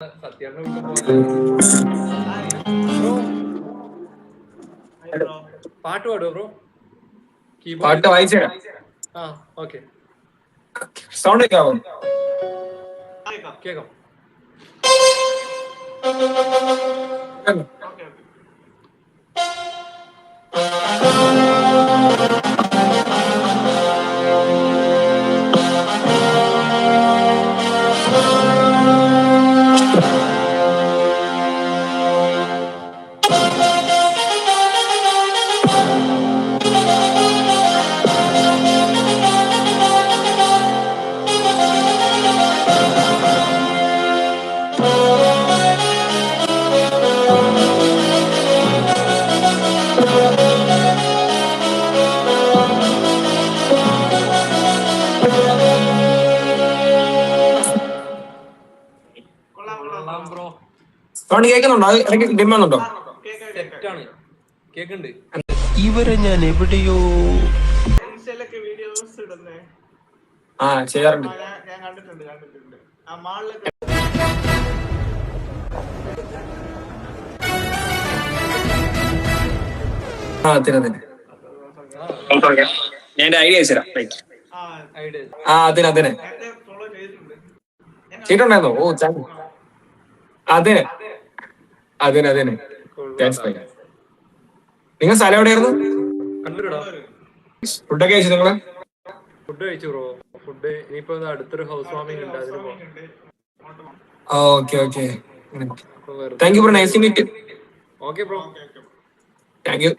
പാട്ട് പാടുവോ ബ്രോ? പാട്ട് വായിച്ചുതരാം. ഓക്കെ. സൗണ്ട് കേൾക്കാവോ? കേൾക്കാം. സൗണ്ട് കേൾക്കുന്നുണ്ടോ? ഇടയ്ക്ക് ഡിമ്മുന്നുണ്ടോ? സെറ്റാണ്, കേക്കുന്നുണ്ട്. ഇവരെ ഞാൻ എവിടെയോ ചെയ്യാറുണ്ട്. ഞാൻ കണ്ടിട്ടുണ്ട്. ആ മാളിലൊക്കെ ഞാൻ ഐഡിയ അയച്ചുതരാം. അതിനെ ചെയ്തിട്ടുണ്ടായിരുന്നോ? ഓ അതിനെ നിങ്ങൾ സ്ഥലം എവിടെയായിരുന്നു? ഫുഡൊക്കെ കഴിച്ചു നിങ്ങള്? ഫുഡ് കഴിച്ചു ബ്രോ. ഫുഡ് ഇനിയിപ്പോ അടുത്തൊരു ഹൗസ് വാമിംഗ് ഉണ്ട്, അതിന് പോകാം. Okay. Thank you bro. Nice to meet you. Okay bro. Thank U.